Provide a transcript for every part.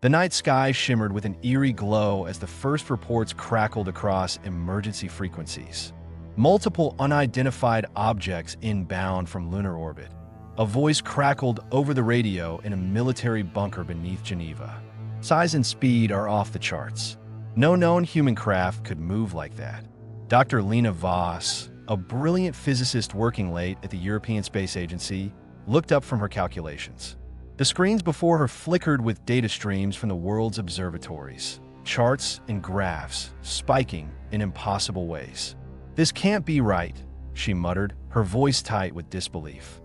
The night sky shimmered with an eerie glow as the first reports crackled across emergency frequencies. Multiple unidentified objects inbound from lunar orbit. A voice crackled over the radio in a military bunker beneath Geneva. Size and speed are off the charts. No known human craft could move like that. Dr. Lena Voss, a brilliant physicist working late at the European Space Agency, looked up from her calculations. The screens before her flickered with data streams from the world's observatories, charts and graphs spiking in impossible ways. "This can't be right," she muttered, her voice tight with disbelief.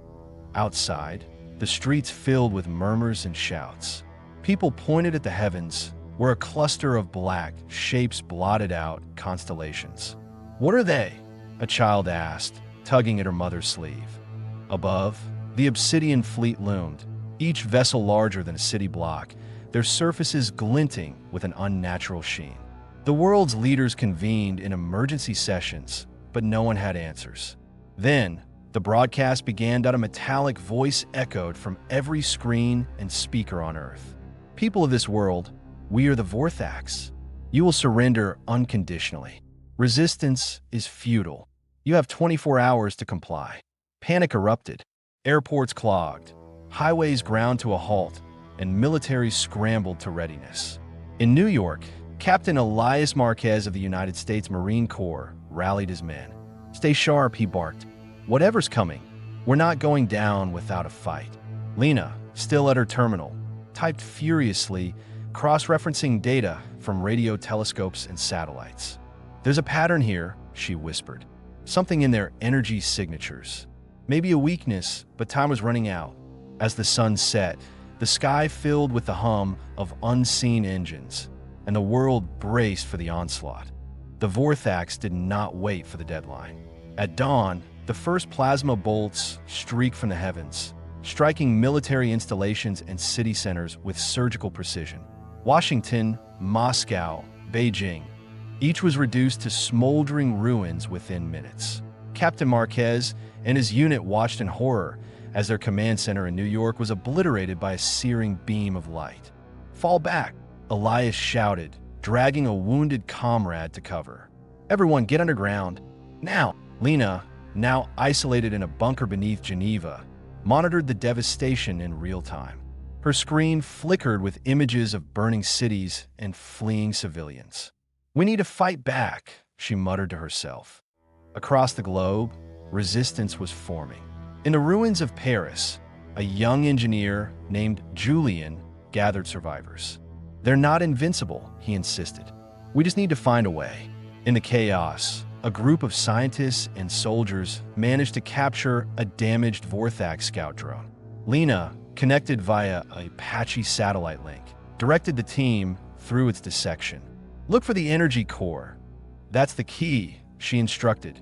Outside, the streets filled with murmurs and shouts. People pointed at the heavens, where a cluster of black shapes blotted out constellations. "What are they?" a child asked, tugging at her mother's sleeve. Above, the Obsidian fleet loomed, each vessel larger than a city block, their surfaces glinting with an unnatural sheen. The world's leaders convened in emergency sessions, but no one had answers. Then, the broadcast began. A metallic voice echoed from every screen and speaker on Earth. "People of this world, we are the Vorthax. You will surrender unconditionally. Resistance is futile. You have 24 hours to comply." Panic erupted. Airports clogged. Highways ground to a halt, and militaries scrambled to readiness. In New York, Captain Elias Marquez of the United States Marine Corps rallied his men. "Stay sharp," he barked. "Whatever's coming, we're not going down without a fight." Lena, still at her terminal, typed furiously, cross-referencing data from radio telescopes and satellites. "There's a pattern here," she whispered. "Something in their energy signatures. Maybe a weakness, but time was running out." As the sun set, the sky filled with the hum of unseen engines, and the world braced for the onslaught. The Vorthax did not wait for the deadline. At dawn, the first plasma bolts streaked from the heavens, striking military installations and city centers with surgical precision. Washington, Moscow, Beijing, each was reduced to smoldering ruins within minutes. Captain Marquez and his unit watched in horror as their command center in New York was obliterated by a searing beam of light. "Fall back," Elias shouted, dragging a wounded comrade to cover. "Everyone get underground, now!" Lena, now isolated in a bunker beneath Geneva, monitored the devastation in real time. Her screen flickered with images of burning cities and fleeing civilians. "We need to fight back," she muttered to herself. Across the globe, resistance was forming. In the ruins of Paris, a young engineer named Julian gathered survivors. "They're not invincible," he insisted. "We just need to find a way." In the chaos, a group of scientists and soldiers managed to capture a damaged Vorthax scout drone. Lena, connected via a patchy satellite link, directed the team through its dissection. "Look for the energy core. That's the key," she instructed.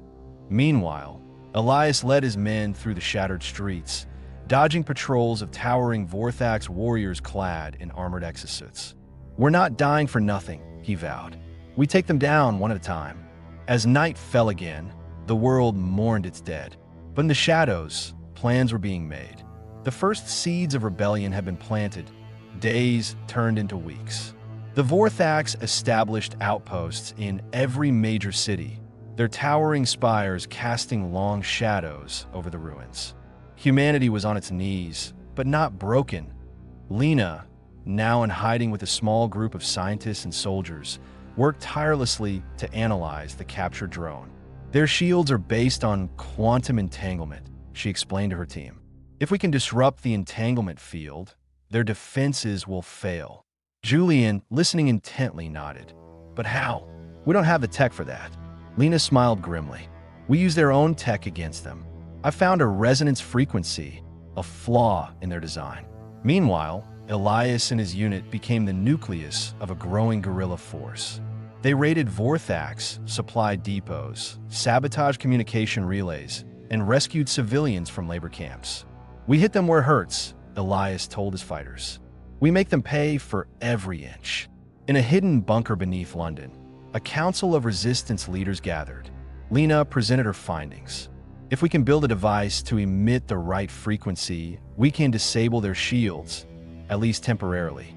Meanwhile, Elias led his men through the shattered streets, dodging patrols of towering Vorthax warriors clad in armored exosuits. "We're not dying for nothing," he vowed. "We take them down one at a time." As night fell again, the world mourned its dead. But in the shadows, plans were being made. The first seeds of rebellion had been planted. Days turned into weeks. The Vorthax established outposts in every major city, their towering spires casting long shadows over the ruins. Humanity was on its knees, but not broken. Lena, now in hiding with a small group of scientists and soldiers, worked tirelessly to analyze the captured drone. "Their shields are based on quantum entanglement," she explained to her team. "If we can disrupt the entanglement field, their defenses will fail." Julian, listening intently, nodded. "But how? We don't have the tech for that." Lena smiled grimly. "We use their own tech against them. I found a resonance frequency, a flaw in their design." Meanwhile, Elias and his unit became the nucleus of a growing guerrilla force. They raided Vorthax supply depots, sabotaged communication relays, and rescued civilians from labor camps. "We hit them where it hurts," Elias told his fighters. "We make them pay for every inch." In a hidden bunker beneath London, a council of resistance leaders gathered. Lena presented her findings. "If we can build a device to emit the right frequency, we can disable their shields, at least temporarily."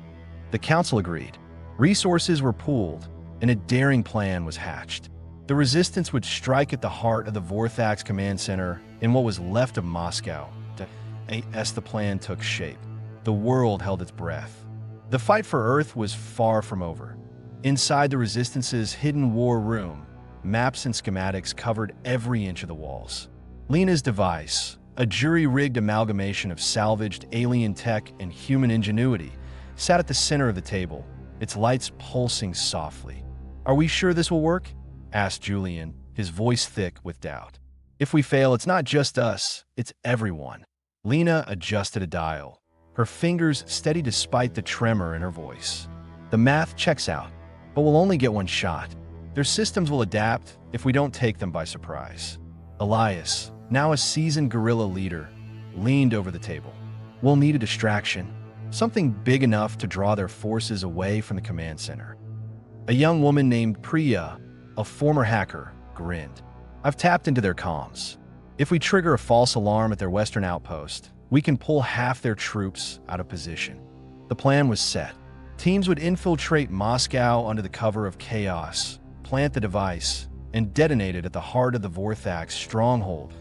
The council agreed. Resources were pooled, and a daring plan was hatched. The resistance would strike at the heart of the Vorthax command center in what was left of Moscow. As the plan took shape, the world held its breath. The fight for Earth was far from over. Inside the Resistance's hidden war room, maps and schematics covered every inch of the walls. Lena's device, a jury-rigged amalgamation of salvaged alien tech and human ingenuity, sat at the center of the table, its lights pulsing softly. "Are we sure this will work?" asked Julian, his voice thick with doubt. "If we fail, it's not just us, it's everyone." Lena adjusted a dial, her fingers steady despite the tremor in her voice. "The math checks out, but we'll only get one shot. Their systems will adapt if we don't take them by surprise." Elias, now a seasoned guerrilla leader, leaned over the table. "We'll need a distraction, something big enough to draw their forces away from the command center." A young woman named Priya, a former hacker, grinned. "I've tapped into their comms. If we trigger a false alarm at their western outpost, we can pull half their troops out of position." The plan was set. Teams would infiltrate Moscow under the cover of chaos, plant the device, and detonate it at the heart of the Vorthax stronghold.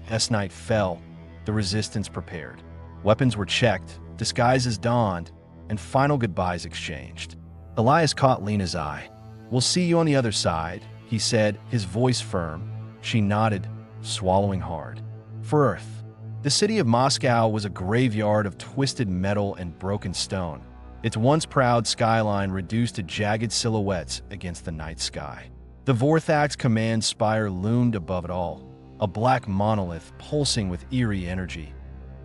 As night fell, the resistance prepared. Weapons were checked, disguises donned, and final goodbyes exchanged. Elias caught Lena's eye. "We'll see you on the other side," he said, his voice firm. She nodded, swallowing hard. For Earth, the city of Moscow was a graveyard of twisted metal and broken stone, its once proud skyline reduced to jagged silhouettes against the night sky. The Vorthax command spire loomed above it all, a black monolith pulsing with eerie energy.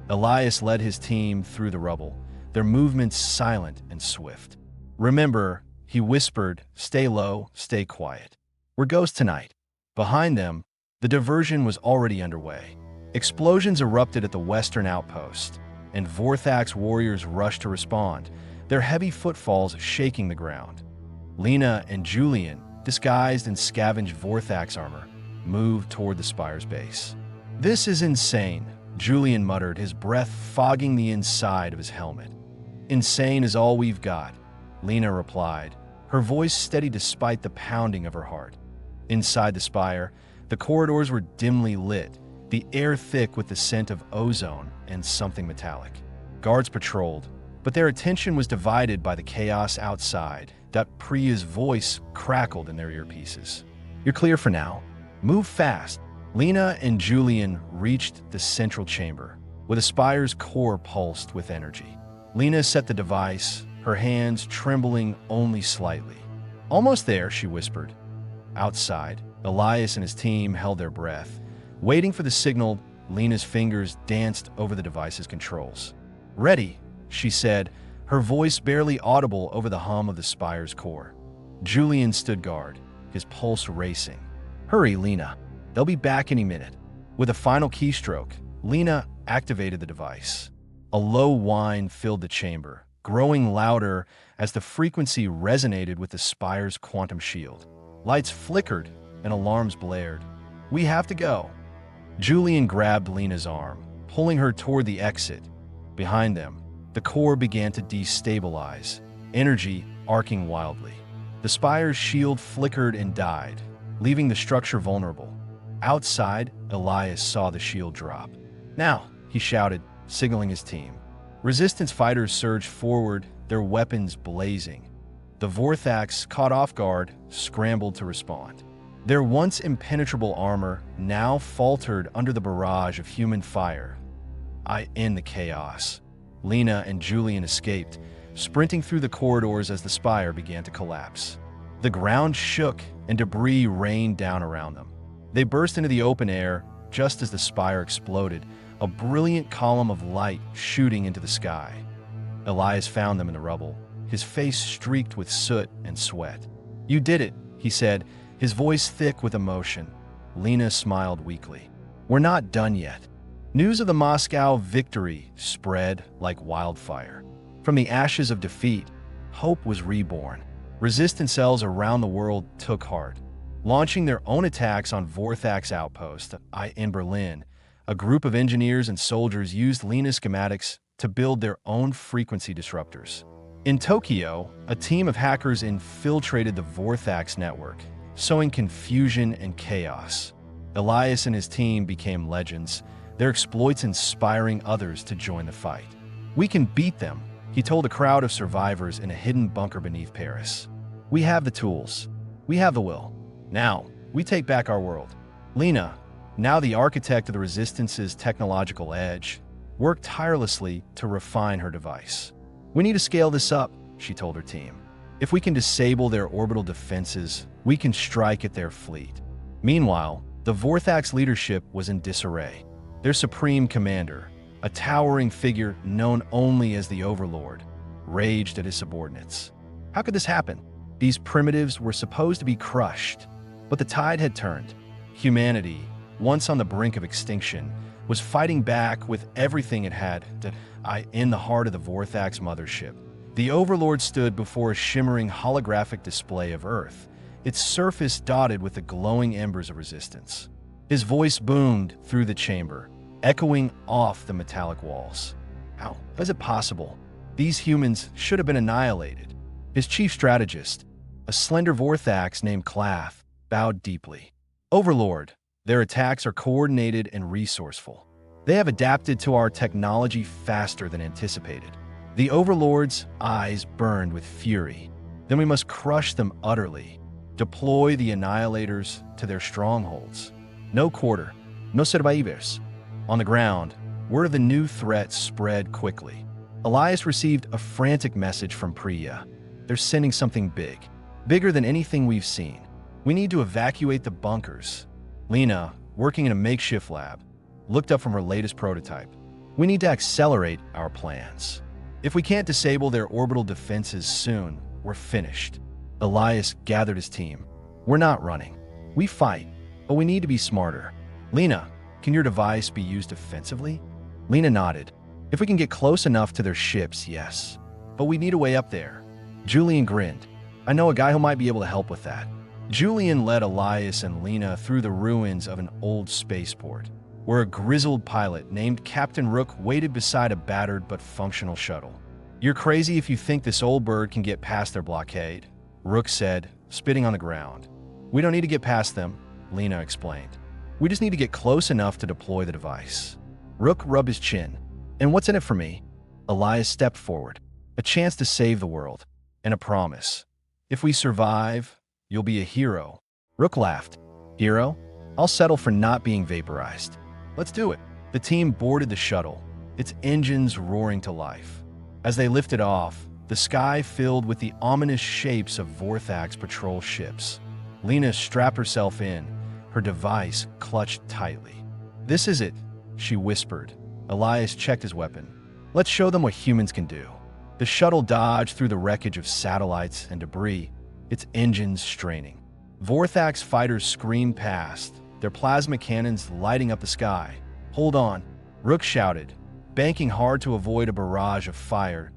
Elias led his team through the rubble, their movements silent and swift. "Remember," he whispered, "stay low, stay quiet. We're ghosts tonight." Behind them, the diversion was already underway. Explosions erupted at the western outpost, and Vorthax warriors rushed to respond, their heavy footfalls shaking the ground. Lena and Julian, disguised in scavenged Vorthax armor, moved toward the spire's base. "This is insane," Julian muttered, his breath fogging the inside of his helmet. "Insane is all we've got," Lena replied, her voice steady despite the pounding of her heart. Inside the spire, the corridors were dimly lit, the air thick with the scent of ozone and something metallic. Guards patrolled, but their attention was divided by the chaos outside. Priya's voice crackled in their earpieces. "You're clear for now. Move fast." Lena and Julian reached the central chamber, where the spire's core pulsed with energy. Lena set the device, her hands trembling only slightly. "Almost there," she whispered. Outside, Elias and his team held their breath. Waiting for the signal, Lena's fingers danced over the device's controls. "Ready," she said, her voice barely audible over the hum of the spire's core. Julian stood guard, his pulse racing. "Hurry, Lena. They'll be back any minute." With a final keystroke, Lena activated the device. A low whine filled the chamber, growing louder as the frequency resonated with the spire's quantum shield. Lights flickered and alarms blared. "We have to go." Julian grabbed Lena's arm, pulling her toward the exit. Behind them, the core began to destabilize, energy arcing wildly. The spire's shield flickered and died, leaving the structure vulnerable. Outside, Elias saw the shield drop. "Now," he shouted, signaling his team. Resistance fighters surged forward, their weapons blazing. The Vorthax, caught off guard, scrambled to respond. Their once impenetrable armor now faltered under the barrage of human fire. In the chaos, Lena and Julian escaped, sprinting through the corridors as the spire began to collapse. The ground shook and debris rained down around them. They burst into the open air just as the spire exploded, a brilliant column of light shooting into the sky. Elias found them in the rubble, his face streaked with soot and sweat. "You did it," he said, his voice thick with emotion. Lena smiled weakly. "We're not done yet." News of the Moscow victory spread like wildfire. From the ashes of defeat, hope was reborn. Resistance cells around the world took heart. Launching their own attacks on Vorthax outpost in Berlin, a group of engineers and soldiers used Lena schematics to build their own frequency disruptors. In Tokyo, a team of hackers infiltrated the Vorthax network, sowing confusion and chaos. Elias and his team became legends, their exploits inspiring others to join the fight. "We can beat them," he told a crowd of survivors in a hidden bunker beneath Paris. "We have the tools. We have the will. Now, we take back our world." Lena, now the architect of the Resistance's technological edge, worked tirelessly to refine her device. "We need to scale this up," she told her team. "If we can disable their orbital defenses, we can strike at their fleet." Meanwhile, the Vorthax leadership was in disarray. Their supreme commander, a towering figure known only as the Overlord, raged at his subordinates. How could this happen? These primitives were supposed to be crushed, but the tide had turned. Humanity, once on the brink of extinction, was fighting back with everything it had in the heart of the Vorthax mothership. The Overlord stood before a shimmering holographic display of Earth, its surface dotted with the glowing embers of resistance. His voice boomed through the chamber, echoing off the metallic walls. How is it possible? These humans should have been annihilated. His chief strategist, a slender Vorthax named Clath, bowed deeply. "Overlord, their attacks are coordinated and resourceful. They have adapted to our technology faster than anticipated." The Overlord's eyes burned with fury. "Then we must crush them utterly. Deploy the Annihilators to their strongholds. No quarter, no survivors." On the ground, word of the new threat spread quickly. Elias received a frantic message from Priya. "They're sending something big. Bigger than anything we've seen. We need to evacuate the bunkers." Lena, working in a makeshift lab, looked up from her latest prototype. "We need to accelerate our plans. If we can't disable their orbital defenses soon, we're finished." Elias gathered his team. "We're not running. We fight, but we need to be smarter. Lena, can your device be used offensively?" Lena nodded. "If we can get close enough to their ships, yes. But we need a way up there." Julian grinned. "I know a guy who might be able to help with that." Julian led Elias and Lena through the ruins of an old spaceport, where a grizzled pilot named Captain Rook waited beside a battered but functional shuttle. "You're crazy if you think this old bird can get past their blockade," Rook said, spitting on the ground. "We don't need to get past them," Lena explained. "We just need to get close enough to deploy the device." Rook rubbed his chin. "And what's in it for me?" Elias stepped forward. "A chance to save the world, and a promise. If we survive, you'll be a hero." Rook laughed. "Hero? I'll settle for not being vaporized." "Let's do it." The team boarded the shuttle, its engines roaring to life. As they lifted off, the sky filled with the ominous shapes of Vorthax patrol ships. Lena strapped herself in, her device clutched tightly. "This is it," she whispered. Elias checked his weapon. "Let's show them what humans can do." The shuttle dodged through the wreckage of satellites and debris, its engines straining. Vorthax fighters screamed past, their plasma cannons lighting up the sky. "Hold on," Rook shouted, banking hard to avoid a barrage of fire.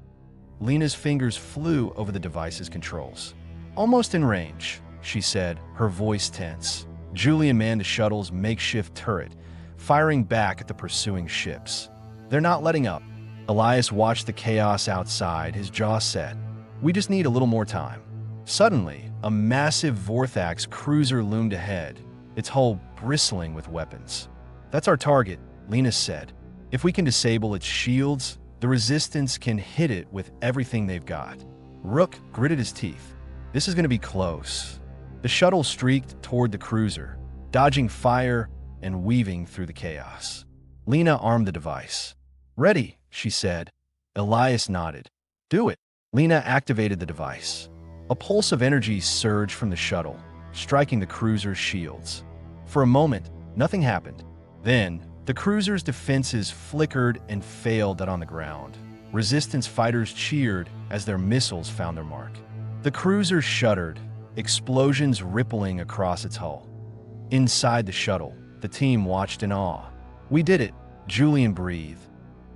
Lena's fingers flew over the device's controls. "Almost in range," she said, her voice tense. Julian manned the shuttle's makeshift turret, firing back at the pursuing ships. "They're not letting up." Elias watched the chaos outside, his jaw set. "We just need a little more time." Suddenly, a massive Vorthax cruiser loomed ahead, its hull bristling with weapons. "That's our target," Lena said. "If we can disable its shields, the Resistance can hit it with everything they've got." Rook gritted his teeth. "This is going to be close." The shuttle streaked toward the cruiser, dodging fire and weaving through the chaos. Lena armed the device. "Ready," she said. Elias nodded. "Do it." Lena activated the device. A pulse of energy surged from the shuttle, striking the cruiser's shields. For a moment, nothing happened. Then, the cruiser's defenses flickered and failed out on the ground. Resistance fighters cheered as their missiles found their mark. The cruiser shuddered, explosions rippling across its hull. Inside the shuttle, the team watched in awe. "We did it," Julian breathed.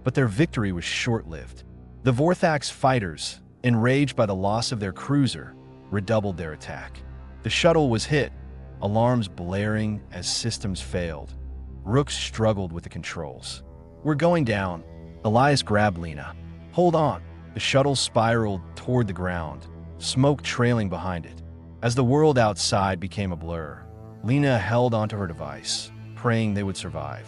But their victory was short-lived. The Vorthax fighters, enraged by the loss of their cruiser, redoubled their attack. The shuttle was hit, alarms blaring as systems failed. Rook struggled with the controls. "We're going down." Elias grabbed Lena. "Hold on." The shuttle spiraled toward the ground, smoke trailing behind it. As the world outside became a blur, Lena held onto her device, praying they would survive.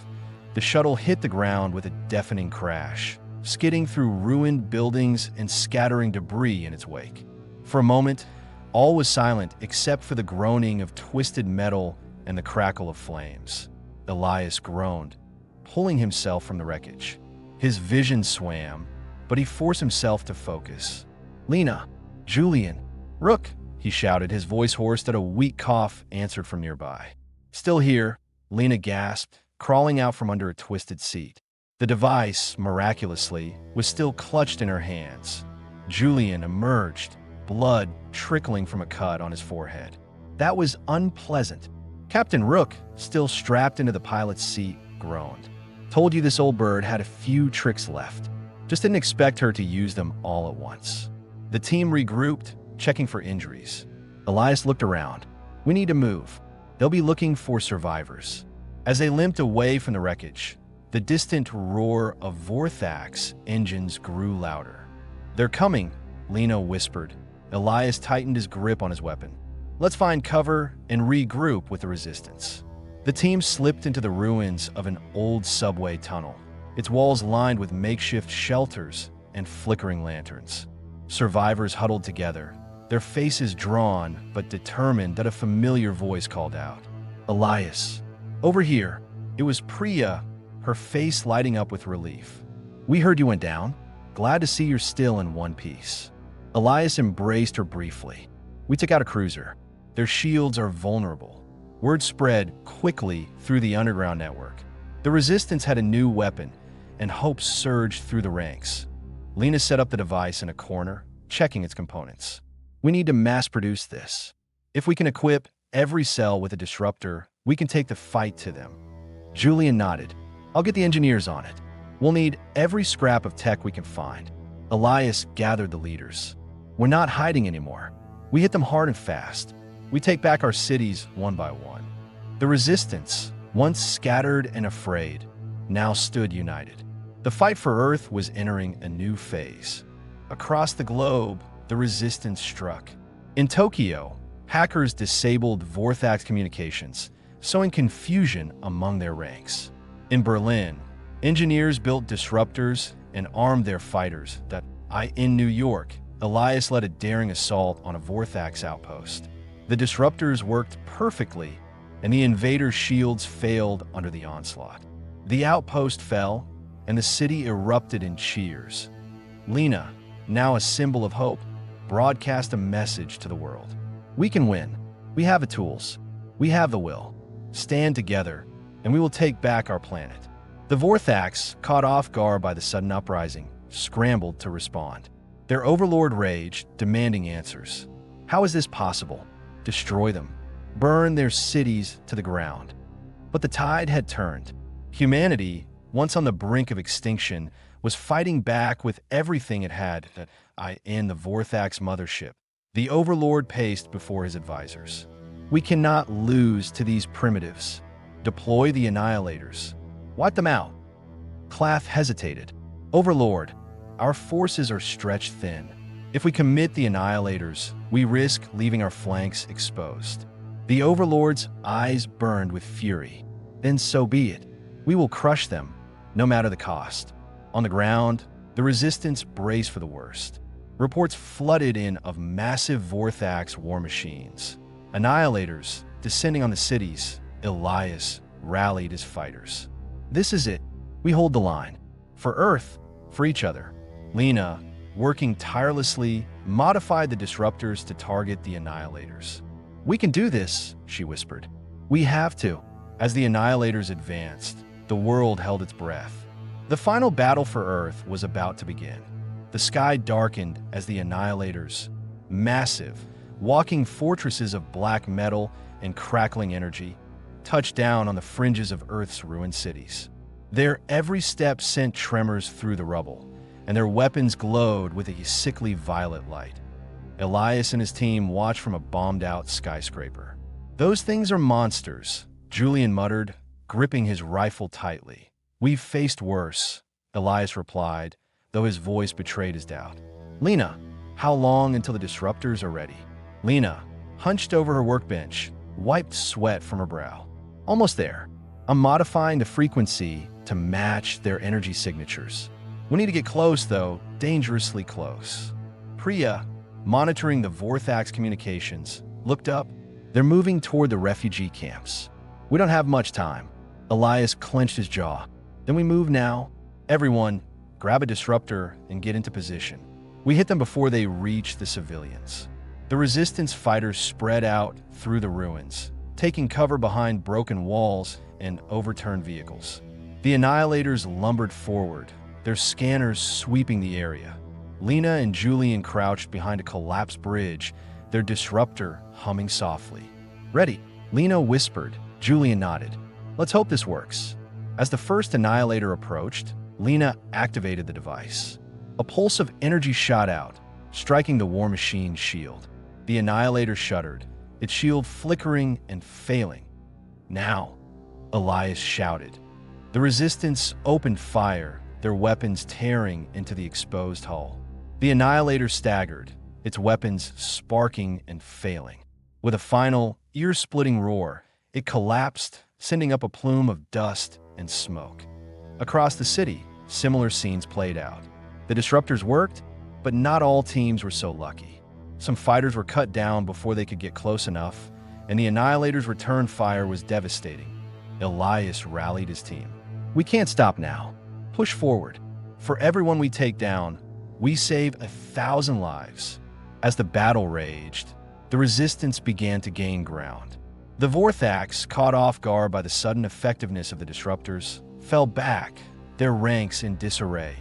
The shuttle hit the ground with a deafening crash, skidding through ruined buildings and scattering debris in its wake. For a moment, all was silent except for the groaning of twisted metal and the crackle of flames. Elias groaned, pulling himself from the wreckage. His vision swam, but he forced himself to focus. "Lena, Julian, Rook," he shouted, his voice hoarse that a weak cough answered from nearby. "Still here," Lena gasped, crawling out from under a twisted seat. The device, miraculously, was still clutched in her hands. Julian emerged, blood trickling from a cut on his forehead. That was unpleasant. Captain Rook, still strapped into the pilot's seat, groaned. "Told you this old bird had a few tricks left. Just didn't expect her to use them all at once." The team regrouped, checking for injuries. Elias looked around. "We need to move. They'll be looking for survivors." As they limped away from the wreckage, the distant roar of Vorthax engines grew louder. "They're coming," Lena whispered. Elias tightened his grip on his weapon. "Let's find cover and regroup with the resistance." The team slipped into the ruins of an old subway tunnel, its walls lined with makeshift shelters and flickering lanterns. Survivors huddled together, their faces drawn but determined that a familiar voice called out. "Elias, over here." It was Priya, her face lighting up with relief. "We heard you went down. Glad to see you're still in one piece." Elias embraced her briefly. "We took out a cruiser. Their shields are vulnerable." Word spread quickly through the underground network. The resistance had a new weapon, and hope surged through the ranks. Lena set up the device in a corner, checking its components. "We need to mass-produce this. If we can equip every cell with a disruptor, we can take the fight to them." Julian nodded. "I'll get the engineers on it. We'll need every scrap of tech we can find." Elias gathered the leaders. "We're not hiding anymore. We hit them hard and fast. We take back our cities one by one." The resistance, once scattered and afraid, now stood united. The fight for Earth was entering a new phase. Across the globe, the resistance struck. In Tokyo, hackers disabled Vorthax communications, sowing confusion among their ranks. In Berlin, engineers built disruptors and armed their fighters. In New York, Elias led a daring assault on a Vorthax outpost. The disruptors worked perfectly, and the invaders' shields failed under the onslaught. The outpost fell, and the city erupted in cheers. Lena, now a symbol of hope, broadcast a message to the world. "We can win. We have the tools. We have the will. Stand together, and we will take back our planet." The Vorthax, caught off guard by the sudden uprising, scrambled to respond. Their overlord raged, demanding answers. How is this possible? Destroy them. Burn their cities to the ground. But the tide had turned. Humanity, once on the brink of extinction, was fighting back with everything it had in the Vorthax mothership. The overlord paced before his advisors. "We cannot lose to these primitives. Deploy the annihilators. Wipe them out." Clath hesitated. "Overlord, our forces are stretched thin. If we commit the annihilators, we risk leaving our flanks exposed." The overlord's eyes burned with fury. "Then so be it. We will crush them, no matter the cost." On the ground, the resistance braced for the worst. Reports flooded in of massive Vorthax war machines. Annihilators descending on the cities. Elias rallied his fighters. "This is it. We hold the line. For Earth, for each other." Lena, working tirelessly, modified the disruptors to target the annihilators. "We can do this," she whispered. "We have to." As the annihilators advanced, the world held its breath. The final battle for Earth was about to begin. The sky darkened as the annihilators, massive, walking fortresses of black metal and crackling energy, touched down on the fringes of Earth's ruined cities. Their every step sent tremors through the rubble, and their weapons glowed with a sickly violet light. Elias and his team watched from a bombed-out skyscraper. "Those things are monsters," Julian muttered, gripping his rifle tightly. "We've faced worse," Elias replied, though his voice betrayed his doubt. Lena, how long until the disruptors are ready? Lena, hunched over her workbench, wiped sweat from her brow. Almost there. I'm modifying the frequency to match their energy signatures. We need to get close, though, dangerously close. Priya, monitoring the Vorthax communications, looked up. They're moving toward the refugee camps. We don't have much time. Elias clenched his jaw. Then we move now. Everyone, grab a disruptor and get into position. We hit them before they reach the civilians. The resistance fighters spread out through the ruins, taking cover behind broken walls and overturned vehicles. The Annihilators lumbered forward, their scanners sweeping the area. Lena and Julian crouched behind a collapsed bridge, their disruptor humming softly. Ready, Lena whispered. Julian nodded. Let's hope this works. As the first Annihilator approached, Lena activated the device. A pulse of energy shot out, striking the War Machine's shield. The Annihilator shuddered, its shield flickering and failing. Now, Elias shouted. The Resistance opened fire, their weapons tearing into the exposed hull. The Annihilator staggered, its weapons sparking and failing. With a final, ear-splitting roar, it collapsed, sending up a plume of dust and smoke. Across the city, similar scenes played out. The disruptors worked, but not all teams were so lucky. Some fighters were cut down before they could get close enough, and the Annihilators' return fire was devastating. Elias rallied his team. We can't stop now. Push forward. For everyone we take down, we save 1,000 lives. As the battle raged, the Resistance began to gain ground. The Vorthax, caught off guard by the sudden effectiveness of the disruptors, fell back, their ranks in disarray.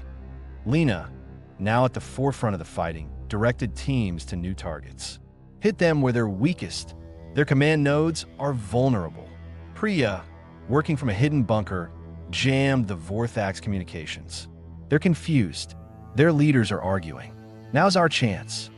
Lena, now at the forefront of the fighting, directed teams to new targets. Hit them where they're weakest. Their command nodes are vulnerable. Priya, working from a hidden bunker, jammed the Vorthax communications. They're confused. Their leaders are arguing. Now's our chance.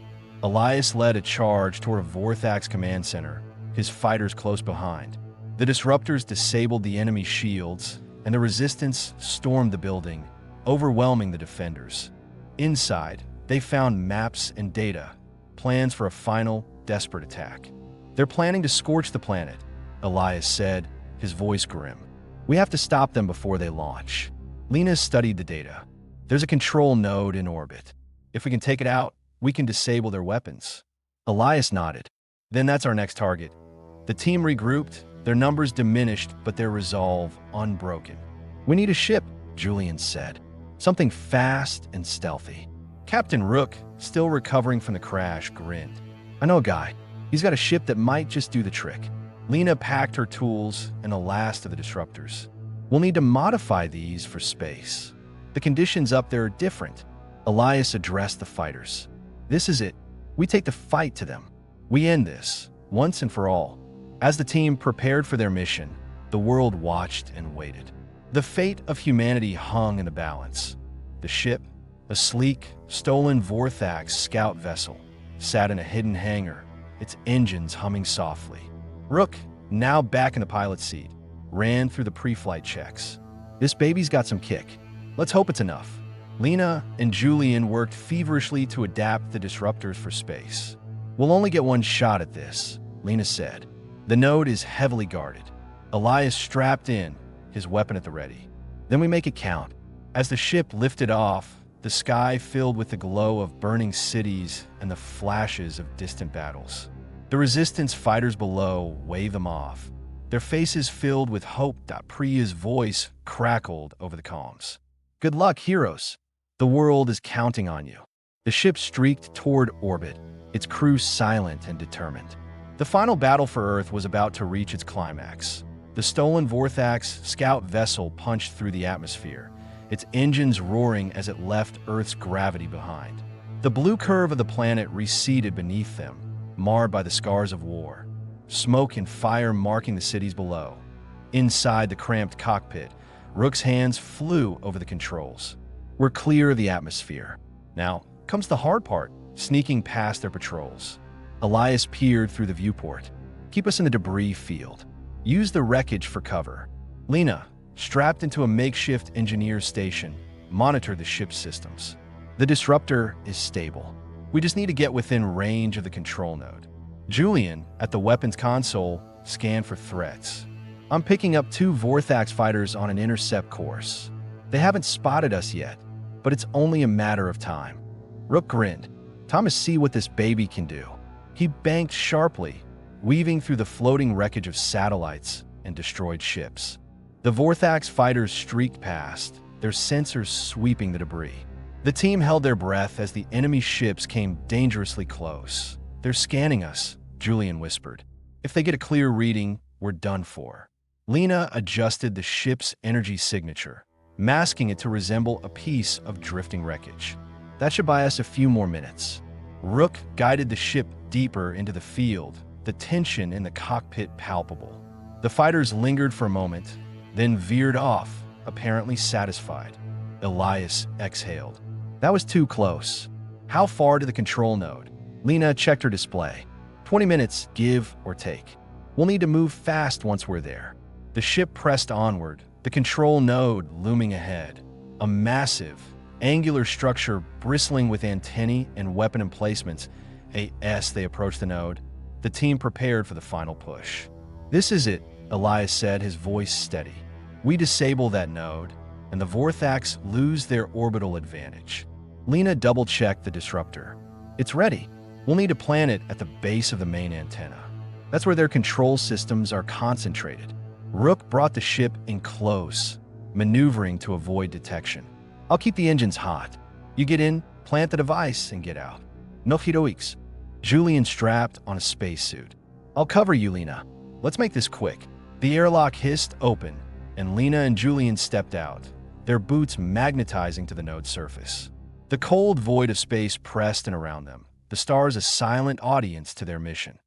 Elias led a charge toward a Vorthax command center, his fighters close behind. The disruptors disabled the enemy shields, and the Resistance stormed the building, overwhelming the defenders. Inside, they found maps and data, plans for a final, desperate attack. They're planning to scorch the planet, Elias said, his voice grim. We have to stop them before they launch. Lena studied the data. There's a control node in orbit. If we can take it out, we can disable their weapons. Elias nodded. Then that's our next target. The team regrouped, their numbers diminished, but their resolve unbroken. We need a ship, Julian said. Something fast and stealthy. Captain Rook, still recovering from the crash, grinned. I know a guy. He's got a ship that might just do the trick. Lena packed her tools and the last of the disruptors. We'll need to modify these for space. The conditions up there are different. Elias addressed the fighters. This is it. We take the fight to them. We end this, once and for all. As the team prepared for their mission, the world watched and waited. The fate of humanity hung in the balance. The ship, a sleek, stolen Vorthax scout vessel, sat in a hidden hangar, its engines humming softly. Rook, now back in the pilot's seat, ran through the pre-flight checks. This baby's got some kick. Let's hope it's enough. Lena and Julian worked feverishly to adapt the disruptors for space. We'll only get one shot at this, Lena said. The node is heavily guarded. Elias strapped in, his weapon at the ready. Then we make it count. As the ship lifted off, the sky filled with the glow of burning cities and the flashes of distant battles. The Resistance fighters below waved them off, their faces filled with hope. Priya's voice crackled over the comms. Good luck, heroes. The world is counting on you. The ship streaked toward orbit, its crew silent and determined. The final battle for Earth was about to reach its climax. The stolen Vorthax scout vessel punched through the atmosphere, its engines roaring as it left Earth's gravity behind. The blue curve of the planet receded beneath them, marred by the scars of war, smoke and fire marking the cities below. Inside the cramped cockpit, Rook's hands flew over the controls. We're clear of the atmosphere. Now comes the hard part, sneaking past their patrols. Elias peered through the viewport. Keep us in the debris field. Use the wreckage for cover. Lena, strapped into a makeshift engineer's station, monitored the ship's systems. The disruptor is stable. We just need to get within range of the control node. Julian, at the weapons console, scanned for threats. I'm picking up 2 Vorthax fighters on an intercept course. They haven't spotted us yet, but it's only a matter of time. Rook grinned. Time to see what this baby can do. He banked sharply, weaving through the floating wreckage of satellites and destroyed ships. The Vorthax fighters streaked past, their sensors sweeping the debris. The team held their breath as the enemy ships came dangerously close. "They're scanning us," Julian whispered. "If they get a clear reading, we're done for." Lena adjusted the ship's energy signature, masking it to resemble a piece of drifting wreckage. "That should buy us a few more minutes." Rook guided the ship deeper into the field, the tension in the cockpit palpable. The fighters lingered for a moment, then veered off, apparently satisfied. Elias exhaled. "That was too close. How far to the control node?" Lena checked her display. 20 minutes, give or take. We'll need to move fast once we're there." The ship pressed onward, the control node looming ahead. A massive, angular structure bristling with antennae and weapon emplacements. As they approached the node, the team prepared for the final push. "This is it," Elias said, his voice steady. "We disable that node, and the Vorthax lose their orbital advantage." Lena double-checked the disruptor. "It's ready. We'll need to plant it at the base of the main antenna. That's where their control systems are concentrated." Rook brought the ship in close, maneuvering to avoid detection. "I'll keep the engines hot. You get in, plant the device, and get out. No heroics." Julian strapped on a spacesuit. "I'll cover you, Lena. Let's make this quick." The airlock hissed open, and Lena and Julian stepped out, their boots magnetizing to the node surface. The cold void of space pressed in around them, the stars a silent audience to their mission.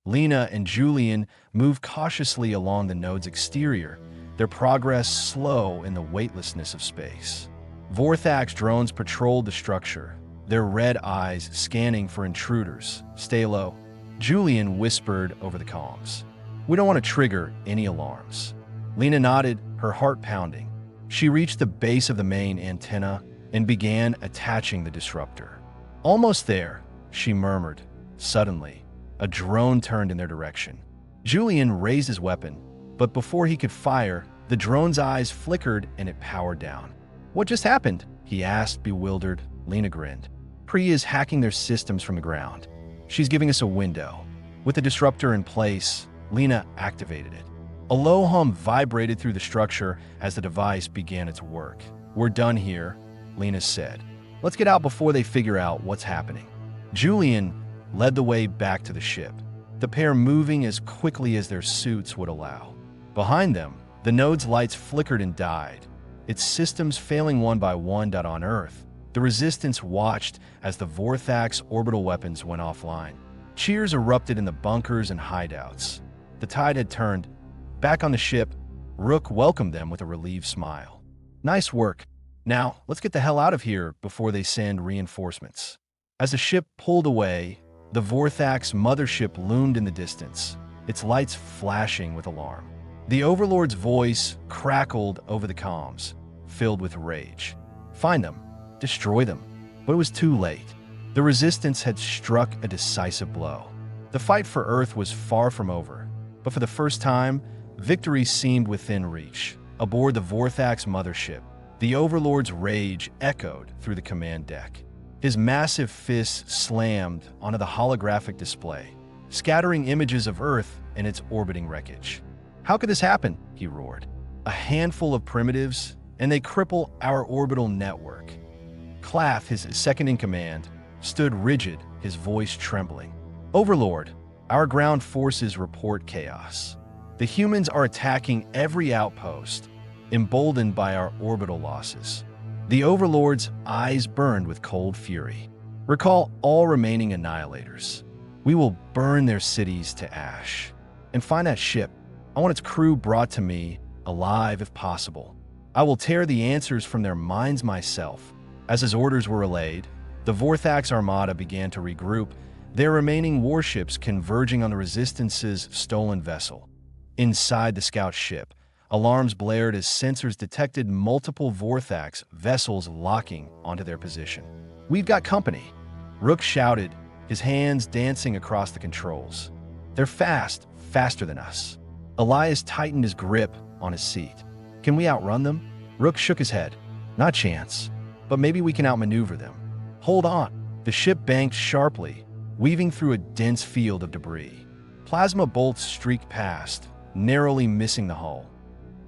Lena and Julian moved cautiously along the node's exterior, their progress slow in the weightlessness of space. Vorthax drones patrolled the structure, their red eyes scanning for intruders. "Stay low," Julian whispered over the comms. "We don't want to trigger any alarms." Lena nodded, her heart pounding. She reached the base of the main antenna and began attaching the disruptor. "Almost there," she murmured. Suddenly, a drone turned in their direction. Julian raised his weapon, but before he could fire, the drone's eyes flickered and it powered down. "What just happened?" he asked, bewildered. Lena grinned. "Priya is hacking their systems from the ground. She's giving us a window." With the disruptor in place, Lena activated it. A low hum vibrated through the structure as the device began its work. "We're done here," Lena said. "Let's get out before they figure out what's happening." Julian led the way back to the ship, the pair moving as quickly as their suits would allow. Behind them, the node's lights flickered and died, its systems failing one by one. On Earth, the Resistance watched as the Vorthax orbital weapons went offline. Cheers erupted in the bunkers and hideouts. The tide had turned. Back on the ship, Rook welcomed them with a relieved smile. "Nice work. Now, let's get the hell out of here before they send reinforcements." As the ship pulled away, the Vorthax mothership loomed in the distance, its lights flashing with alarm. The Overlord's voice crackled over the comms, filled with rage. "Find them. Destroy them." But it was too late. The Resistance had struck a decisive blow. The fight for Earth was far from over, but for the first time, victory seemed within reach. Aboard the Vorthax mothership, the Overlord's rage echoed through the command deck. His massive fists slammed onto the holographic display, scattering images of Earth and its orbiting wreckage. "How could this happen?" he roared. "A handful of primitives, and they cripple our orbital network." Clath, his second-in-command, stood rigid, his voice trembling. "Overlord, our ground forces report chaos. The humans are attacking every outpost, emboldened by our orbital losses." The Overlord's eyes burned with cold fury. "Recall all remaining annihilators. We will burn their cities to ash. And find that ship. I want its crew brought to me, alive if possible. I will tear the answers from their minds myself." As his orders were relayed, the Vorthax armada began to regroup, their remaining warships converging on the Resistance's stolen vessel. Inside the scout ship, Alarms blared as sensors detected multiple Vorthax vessels locking onto their position. "We've got company," Rook shouted, his hands dancing across the controls. "They're fast, faster than us." Elias tightened his grip on his seat. "Can we outrun them?" Rook shook his head. "Not chance, but maybe we can outmaneuver them." "Hold on." The ship banked sharply, weaving through a dense field of debris. Plasma bolts streaked past, narrowly missing the hull.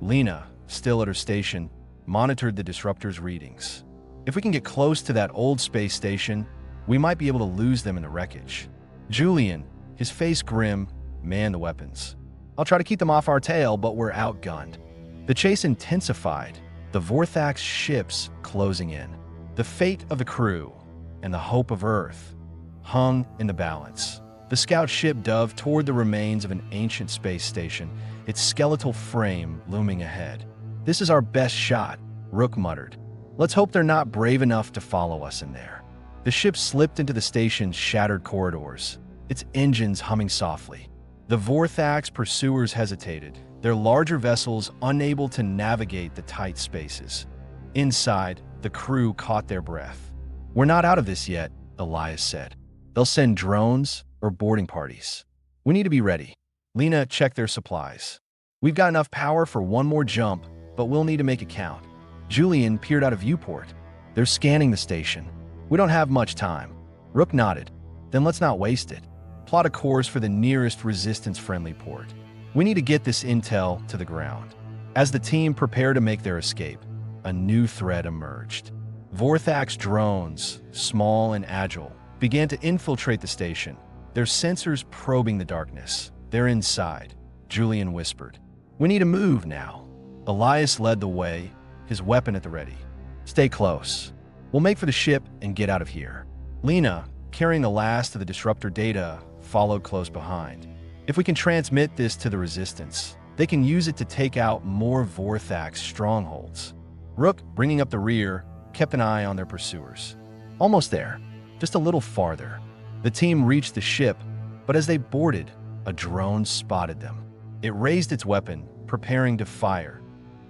Lena, still at her station, monitored the disruptor's readings. "If we can get close to that old space station, we might be able to lose them in the wreckage." Julian, his face grim, manned the weapons. "I'll try to keep them off our tail, but we're outgunned." The chase intensified, the Vorthax ships closing in. The fate of the crew and the hope of Earth hung in the balance. The scout ship dove toward the remains of an ancient space station, its skeletal frame looming ahead. "This is our best shot," Rook muttered. "Let's hope they're not brave enough to follow us in there." The ship slipped into the station's shattered corridors, its engines humming softly. The Vorthax pursuers hesitated, their larger vessels unable to navigate the tight spaces. Inside, the crew caught their breath. "We're not out of this yet," Elias said. "They'll send drones or boarding parties. We need to be ready." Lena checked their supplies. "We've got enough power for one more jump, but we'll need to make it count." Julian peered out a viewport. "They're scanning the station. We don't have much time." Rook nodded. "Then let's not waste it. Plot a course for the nearest resistance-friendly port. We need to get this intel to the ground." As the team prepared to make their escape, a new threat emerged. Vorthax drones, small and agile, began to infiltrate the station, their sensors probing the darkness. "They're inside," Julian whispered. "We need to move now." Elias led the way, his weapon at the ready. "Stay close. We'll make for the ship and get out of here." Lena, carrying the last of the disruptor data, followed close behind. "If we can transmit this to the Resistance, they can use it to take out more Vorthax strongholds." Rook, bringing up the rear, kept an eye on their pursuers. "Almost there. Just a little farther." The team reached the ship, but as they boarded, a drone spotted them. It raised its weapon, preparing to fire.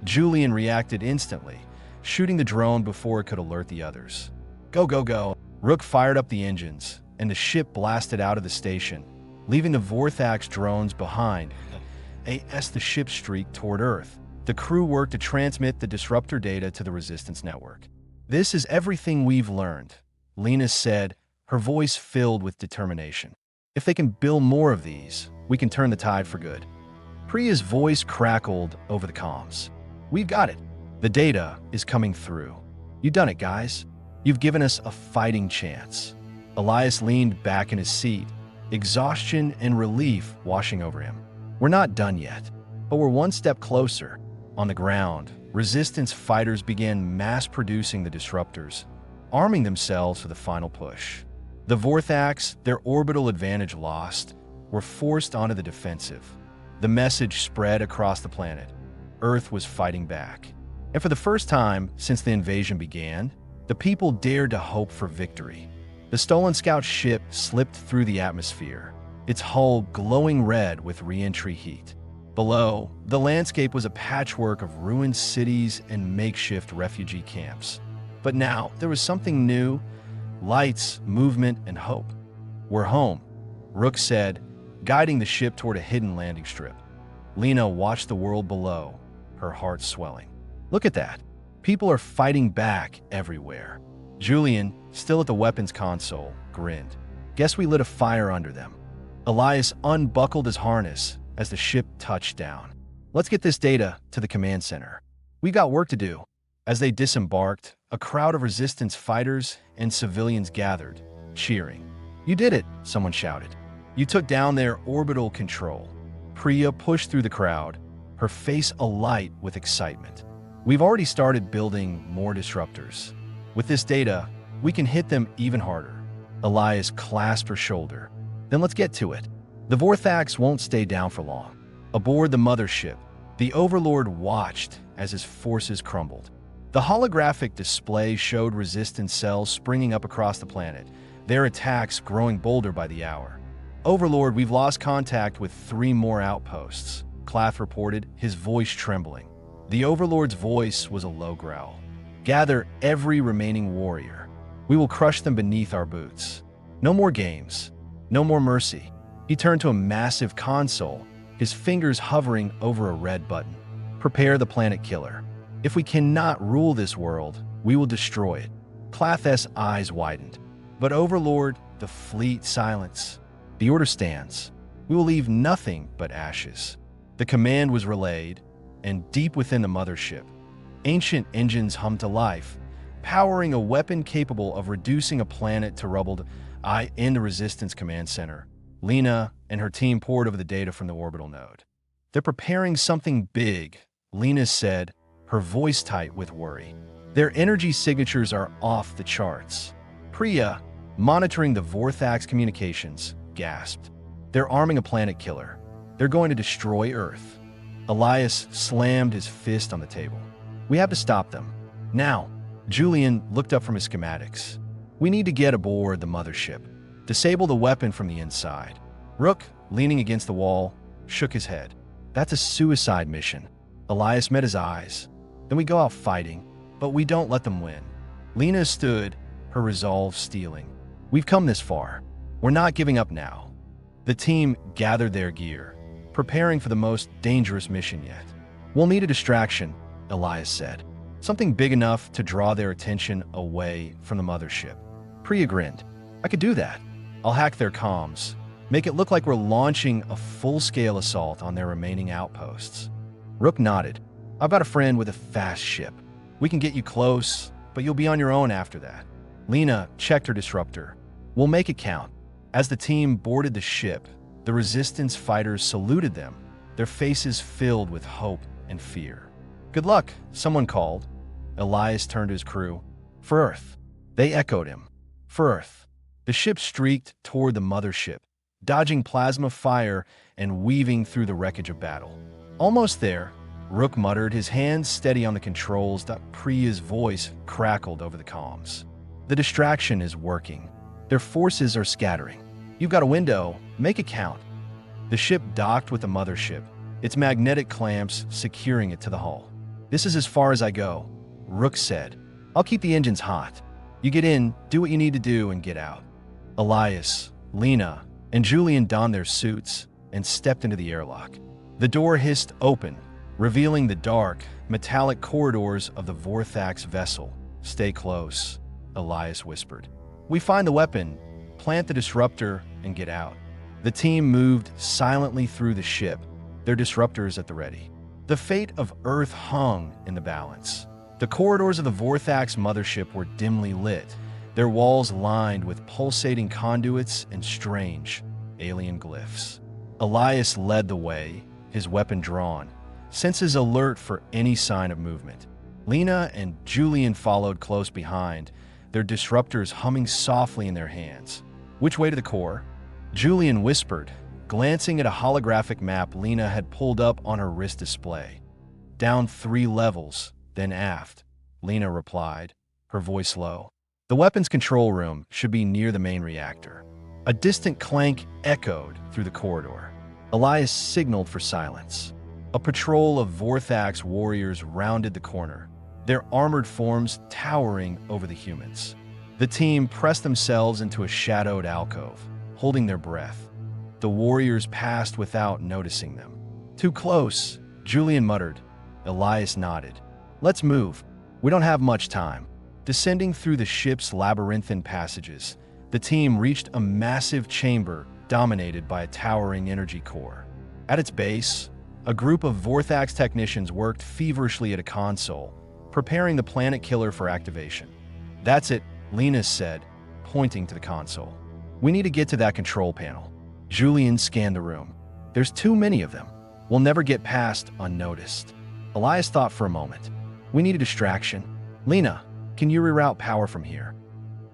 Julian reacted instantly, shooting the drone before it could alert the others. "Go, go, go!" Rook fired up the engines, and the ship blasted out of the station, leaving the Vorthax drones behind. As the ship streaked toward Earth, the crew worked to transmit the disruptor data to the Resistance network. "This is everything we've learned," Lena said, her voice filled with determination. "If they can build more of these, we can turn the tide for good." Priya's voice crackled over the comms. "We've got it. The data is coming through. You've done it, guys. You've given us a fighting chance." Elias leaned back in his seat, exhaustion and relief washing over him. "We're not done yet, but we're one step closer." On the ground, Resistance fighters began mass-producing the disruptors, arming themselves for the final push. The Vorthax, their orbital advantage lost, were forced onto the defensive. The message spread across the planet. Earth was fighting back. And for the first time since the invasion began, the people dared to hope for victory. The stolen scout ship slipped through the atmosphere, its hull glowing red with re-entry heat. Below, the landscape was a patchwork of ruined cities and makeshift refugee camps. But now, there was something new: lights, movement, and hope. "We're home," Rook said, guiding the ship toward a hidden landing strip. Lena watched the world below, her heart swelling. "Look at that. People are fighting back everywhere." Julian, still at the weapons console, grinned. "Guess we lit a fire under them." Elias unbuckled his harness as the ship touched down. "Let's get this data to the command center. We got work to do." As they disembarked, a crowd of Resistance fighters and civilians gathered, cheering. "You did it," someone shouted. "You took down their orbital control." Priya pushed through the crowd, her face alight with excitement. "We've already started building more disruptors. With this data, we can hit them even harder." Elias clasped her shoulder. "Then let's get to it." The Vorthax won't stay down for long. Aboard the mothership, the Overlord watched as his forces crumbled. The holographic display showed Resistance cells springing up across the planet, their attacks growing bolder by the hour. "Overlord, we've lost contact with 3 more outposts," Clath reported, his voice trembling. The Overlord's voice was a low growl. Gather every remaining warrior. We will crush them beneath our boots. No more games. No more mercy. He turned to a massive console, his fingers hovering over a red button. Prepare the planet killer. If we cannot rule this world, we will destroy it. Clath's eyes widened. But Overlord, the fleet silence. The order stands. We will leave nothing but ashes. The command was relayed, and deep within the mothership, ancient engines hummed to life, powering a weapon capable of reducing a planet to rubble. In the Resistance Command Center, Lena and her team poured over the data from the orbital node. They're preparing something big, Lena said, her voice tight with worry. Their energy signatures are off the charts. Priya, monitoring the Vorthax communications, gasped. They're arming a planet killer. They're going to destroy Earth. Elias slammed his fist on the table. We have to stop them. Now. Julian looked up from his schematics. We need to get aboard the mothership. Disable the weapon from the inside. Rook, leaning against the wall, shook his head. That's a suicide mission. Elias met his eyes. Then we go out fighting, but we don't let them win. Lena stood, her resolve steeling. We've come this far. We're not giving up now. The team gathered their gear, preparing for the most dangerous mission yet. We'll need a distraction, Elias said. Something big enough to draw their attention away from the mothership. Priya grinned. I could do that. I'll hack their comms, make it look like we're launching a full-scale assault on their remaining outposts. Rook nodded. I've got a friend with a fast ship. We can get you close, but you'll be on your own after that. Lena checked her disruptor. We'll make it count. As the team boarded the ship, the Resistance fighters saluted them, their faces filled with hope and fear. Good luck, someone called. Elias turned to his crew. For Earth. They echoed him. For Earth. The ship streaked toward the mothership, dodging plasma fire and weaving through the wreckage of battle. Almost there, Rook muttered, his hands steady on the controls. Priya's voice crackled over the comms. The distraction is working. Their forces are scattering. You've got a window. Make it count. The ship docked with the mothership, its magnetic clamps securing it to the hull. This is as far as I go, Rook said. I'll keep the engines hot. You get in, do what you need to do, and get out. Elias, Lena, and Julian donned their suits and stepped into the airlock. The door hissed open, revealing the dark, metallic corridors of the Vorthax vessel. Stay close, Elias whispered. We find the weapon, plant the disruptor, and get out. The team moved silently through the ship, their disruptors at the ready. The fate of Earth hung in the balance. The corridors of the Vorthax mothership were dimly lit, their walls lined with pulsating conduits and strange, alien glyphs. Elias led the way, his weapon drawn, senses alert for any sign of movement. Lena and Julian followed close behind, their disruptors humming softly in their hands. Which way to the core? Julian whispered, glancing at a holographic map Lena had pulled up on her wrist display. Down 3 levels, then aft, Lena replied, her voice low. The weapons control room should be near the main reactor. A distant clank echoed through the corridor. Elias signaled for silence. A patrol of Vorthax warriors rounded the corner, their armored forms towering over the humans. The team pressed themselves into a shadowed alcove, holding their breath. The warriors passed without noticing them. Too close, Julian muttered. Elias nodded. Let's move. We don't have much time. Descending through the ship's labyrinthine passages, the team reached a massive chamber dominated by a towering energy core. At its base, a group of Vorthax technicians worked feverishly at a console, preparing the planet killer for activation. That's it, Lena said, pointing to the console. We need to get to that control panel. Julian scanned the room. There's too many of them. We'll never get past unnoticed. Elias thought for a moment. We need a distraction. Lena, can you reroute power from here?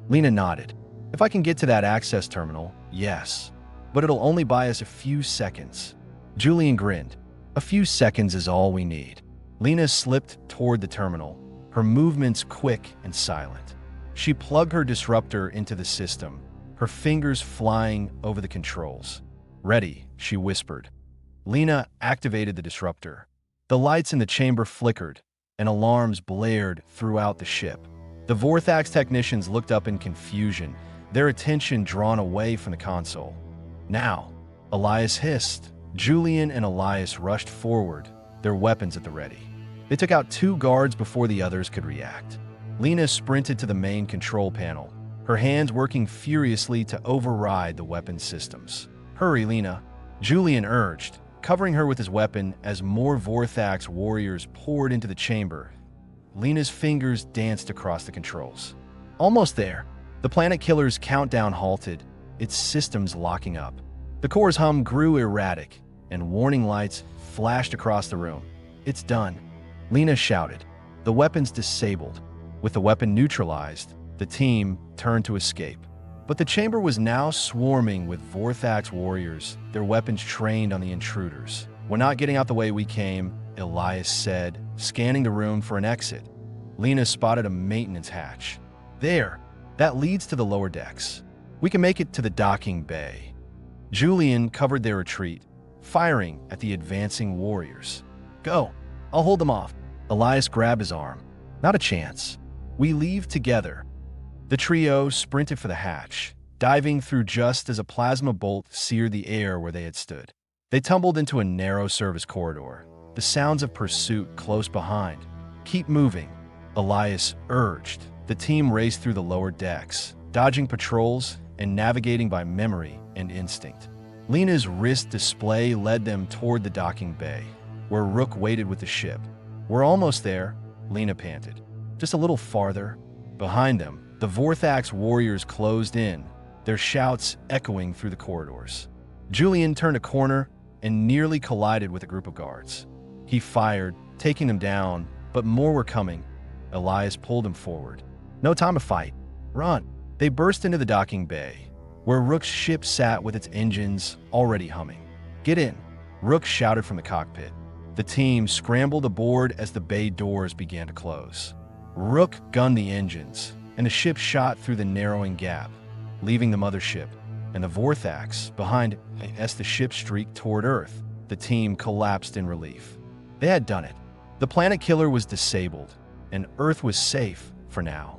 Lena nodded. If I can get to that access terminal, yes. But it'll only buy us a few seconds. Julian grinned. A few seconds is all we need. Lena slipped toward the terminal, her movements quick and silent. She plugged her disruptor into the system, her fingers flying over the controls. Ready, she whispered. Lena activated the disruptor. The lights in the chamber flickered, and alarms blared throughout the ship. The Vorthax technicians looked up in confusion, their attention drawn away from the console. Now, Elias hissed. Julian and Elias rushed forward, their weapons at the ready. They took out 2 guards before the others could react. Lena sprinted to the main control panel, her hands working furiously to override the weapon systems. "Hurry, Lena," Julian urged, covering her with his weapon as more Vorthax warriors poured into the chamber. Lena's fingers danced across the controls. Almost there. The Planet Killer's countdown halted, its systems locking up. The core's hum grew erratic, and warning lights flashed across the room. "It's done," Lena shouted. The weapons disabled. With the weapon neutralized, the team turned to escape. But the chamber was now swarming with Vorthax warriors, their weapons trained on the intruders. "We're not getting out the way we came," Elias said, scanning the room for an exit. Lena spotted a maintenance hatch. "There, that leads to the lower decks. We can make it to the docking bay." Julian covered their retreat, firing at the advancing warriors. "Go, I'll hold them off." Elias grabbed his arm. "Not a chance. We leave together." The trio sprinted for the hatch, diving through just as a plasma bolt seared the air where they had stood. They tumbled into a narrow service corridor, the sounds of pursuit close behind. "Keep moving," Elias urged. The team raced through the lower decks, dodging patrols and navigating by memory and instinct. Lena's wrist display led them toward the docking bay, where Rook waited with the ship. "We're almost there," Lena panted. "Just a little farther." Behind them, the Vorthax warriors closed in, their shouts echoing through the corridors. Julian turned a corner and nearly collided with a group of guards. He fired, taking them down, but more were coming. Elias pulled him forward. "No time to fight. Run." They burst into the docking bay, where Rook's ship sat with its engines already humming. "Get in," Rook shouted from the cockpit. The team scrambled aboard as the bay doors began to close. Rook gunned the engines, and the ship shot through the narrowing gap, leaving the mothership and the Vorthax behind. As the ship streaked toward Earth, the team collapsed in relief. They had done it. The Planet Killer was disabled, and Earth was safe for now.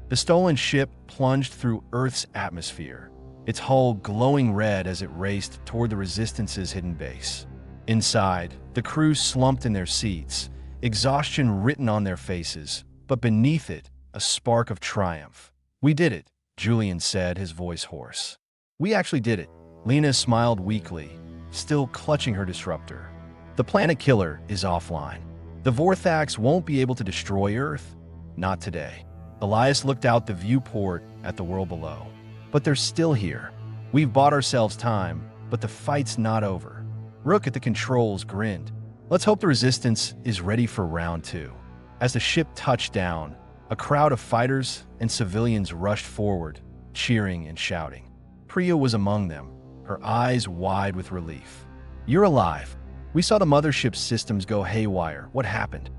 The stolen ship plunged through Earth's atmosphere, its hull glowing red as it raced toward the Resistance's hidden base. Inside, the crew slumped in their seats, exhaustion written on their faces, but beneath it, a spark of triumph. "We did it," Julian said, his voice hoarse. "We actually did it." Lena smiled weakly, still clutching her disruptor. "The Planet Killer is offline. The Vorthax won't be able to destroy Earth. Not today." Elias looked out the viewport at the world below. "But they're still here. We've bought ourselves time, but the fight's not over." Rook at the controls grinned. "Let's hope the Resistance is ready for round 2. As the ship touched down, a crowd of fighters and civilians rushed forward, cheering and shouting. Priya was among them, her eyes wide with relief. "You're alive. We saw the mothership's systems go haywire. What happened?"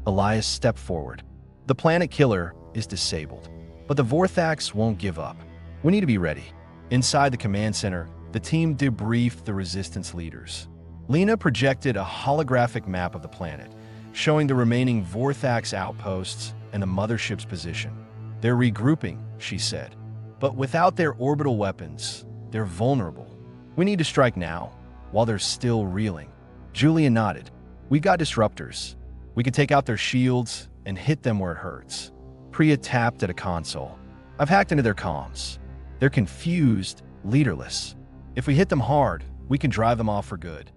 Elias stepped forward. "The Planet Killer is disabled, but the Vorthax won't give up. We need to be ready." Inside the command center, the team debriefed the Resistance leaders. Lena projected a holographic map of the planet, showing the remaining Vorthax outposts and the mothership's position. "They're regrouping," she said. "But without their orbital weapons, they're vulnerable. We need to strike now, while they're still reeling." Julian nodded. "We've got disruptors. We can take out their shields and hit them where it hurts." Priya tapped at a console. "I've hacked into their comms. They're confused, leaderless. If we hit them hard, we can drive them off for good."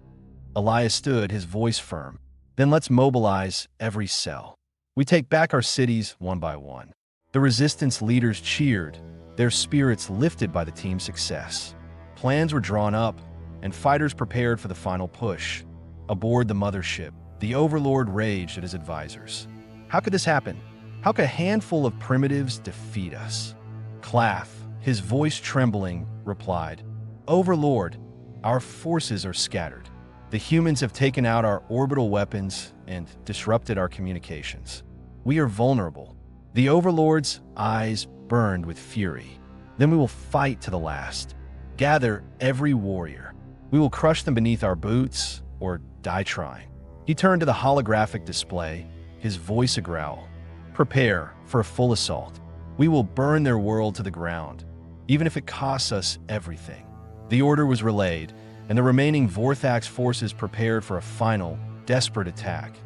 Elias stood, his voice firm. "Then let's mobilize every cell. We take back our cities one by one." The Resistance leaders cheered, their spirits lifted by the team's success. Plans were drawn up, and fighters prepared for the final push. Aboard the mothership, the Overlord raged at his advisors. "How could this happen? How could a handful of primitives defeat us?" Claff, his voice trembling, replied, "Overlord, our forces are scattered. The humans have taken out our orbital weapons and disrupted our communications. We are vulnerable." The Overlord's eyes burned with fury. "Then we will fight to the last. Gather every warrior. We will crush them beneath our boots or die trying. He turned to the holographic display, his voice a growl. Prepare for a full assault. We will burn their world to the ground, even if it costs us everything. The order was relayed, and the remaining Vorthax forces prepared for a final, desperate attack.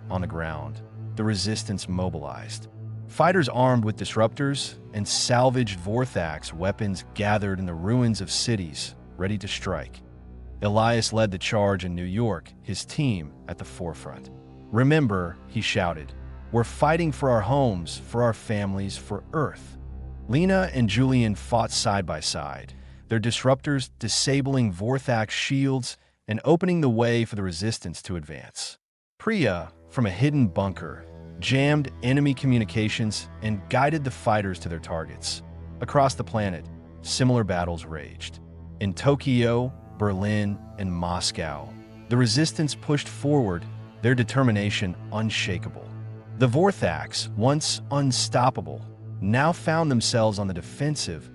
On the ground, the resistance mobilized. Fighters armed with disruptors and salvaged Vorthax weapons gathered in the ruins of cities, ready to strike. Elias led the charge in New York, his team at the forefront. Remember, he shouted, we're fighting for our homes, for our families, for Earth. Lena and Julian fought side by side, their disruptors disabling Vorthax shields and opening the way for the resistance to advance. Priya, from a hidden bunker, jammed enemy communications and guided the fighters to their targets. Across the planet, similar battles raged. In Tokyo, Berlin, and Moscow, the resistance pushed forward, their determination unshakable. The Vorthax, once unstoppable, now found themselves on the defensive.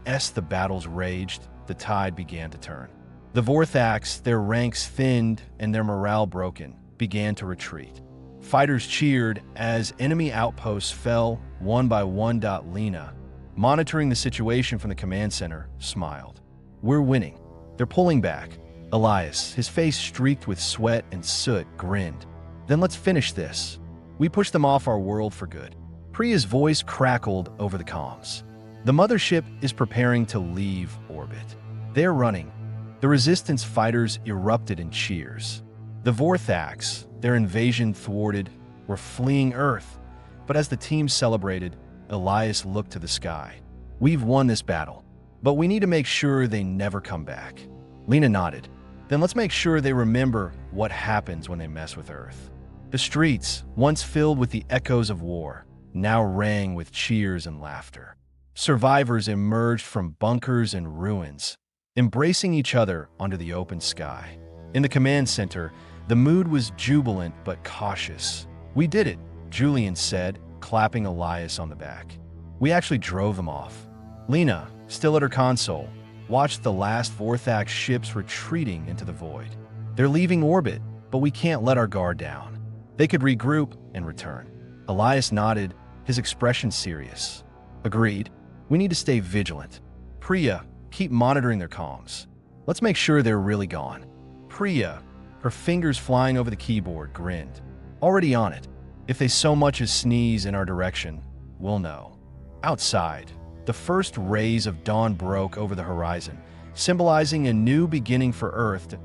As the battles raged, the tide began to turn. The Vorthax, their ranks thinned and their morale broken, began to retreat. Fighters cheered as enemy outposts fell one by one. Lena, monitoring the situation from the command center, smiled. We're winning. They're pulling back. Elias, his face streaked with sweat and soot, grinned. Then let's finish this. We pushed them off our world for good. Priya's voice crackled over the comms. The mothership is preparing to leave orbit. They're running. The resistance fighters erupted in cheers. The Vorthax, their invasion thwarted, were fleeing Earth. But as the team celebrated, Elias looked to the sky. We've won this battle, but we need to make sure they never come back. Lena nodded. Then let's make sure they remember what happens when they mess with Earth. The streets, once filled with the echoes of war, now rang with cheers and laughter. Survivors emerged from bunkers and ruins, embracing each other under the open sky. In the command center, the mood was jubilant but cautious. We did it, Julian said, clapping Elias on the back. We actually drove them off. Lena, still at her console, watched the last Vorthax ships retreating into the void. They're leaving orbit, but we can't let our guard down. They could regroup and return. Elias nodded, his expression serious. Agreed. We need to stay vigilant. Priya, keep monitoring their comms. Let's make sure they're really gone. Priya, her fingers flying over the keyboard, grinned. Already on it. If they so much as sneeze in our direction, we'll know. Outside, the first rays of dawn broke over the horizon, symbolizing a new beginning for Earth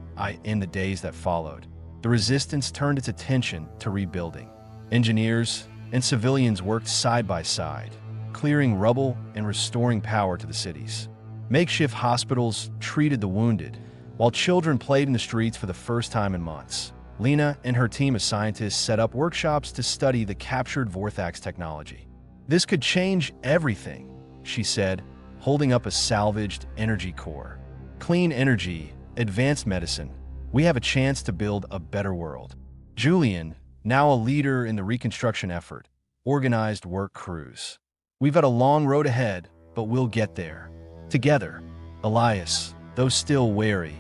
in the days that followed. The resistance turned its attention to rebuilding. Engineers and civilians worked side by side, clearing rubble and restoring power to the cities. Makeshift hospitals treated the wounded, while children played in the streets for the first time in months. Lena and her team of scientists set up workshops to study the captured Vorthax technology. This could change everything, she said, holding up a salvaged energy core. Clean energy, advanced medicine. We have a chance to build a better world. Julian, now a leader in the reconstruction effort, organized work crews. We've got a long road ahead, but we'll get there. Together, Elias, though still wary,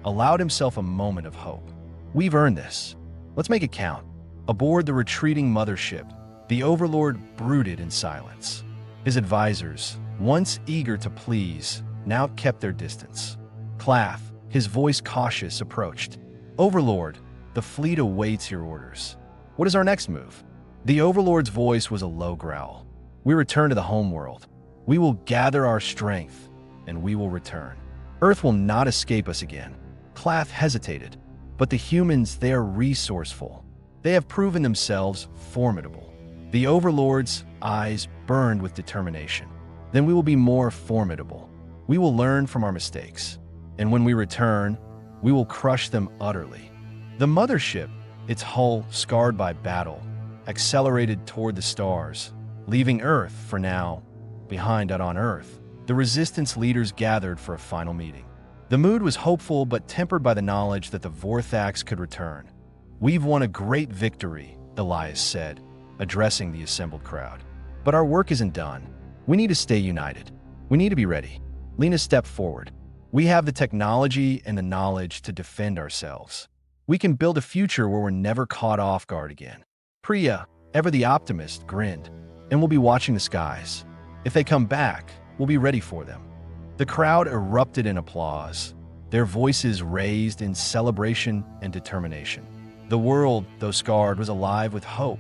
allowed himself a moment of hope. We've earned this. Let's make it count. Aboard the retreating mothership, the Overlord brooded in silence. His advisors, once eager to please, now kept their distance. Clath, his voice cautious, approached. Overlord, the fleet awaits your orders. What is our next move? The Overlord's voice was a low growl. We return to the homeworld. We will gather our strength, and we will return. Earth will not escape us again. Clath hesitated. But the humans, they are resourceful. They have proven themselves formidable. The Overlord's eyes burned with determination. Then we will be more formidable. We will learn from our mistakes. And when we return, we will crush them utterly. The mothership, its hull scarred by battle, accelerated toward the stars, leaving Earth, for now, behind. Out on Earth, the resistance leaders gathered for a final meeting. The mood was hopeful but tempered by the knowledge that the Vorthax could return. We've won a great victory, Elias said, addressing the assembled crowd. But our work isn't done. We need to stay united. We need to be ready. Lena stepped forward. We have the technology and the knowledge to defend ourselves. We can build a future where we're never caught off guard again. Priya, ever the optimist, grinned, and we'll be watching the skies. If they come back, we'll be ready for them. The crowd erupted in applause, their voices raised in celebration and determination. The world, though scarred, was alive with hope.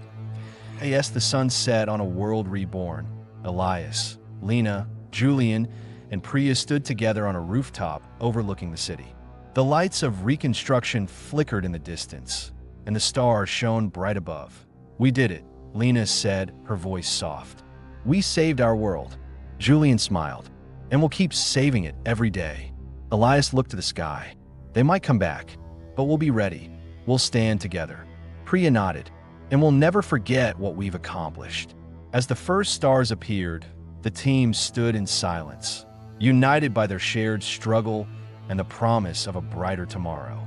Yes, the sun set on a world reborn. Elias, Lena, Julian, and Priya stood together on a rooftop overlooking the city. The lights of reconstruction flickered in the distance, and the stars shone bright above. "We did it," Lena said, her voice soft. "We saved our world." Julian smiled. "And we'll keep saving it every day." Elias looked to the sky. "They might come back, but we'll be ready. We'll stand together." Priya nodded. "And we'll never forget what we've accomplished." As the first stars appeared, the team stood in silence, united by their shared struggle and the promise of a brighter tomorrow.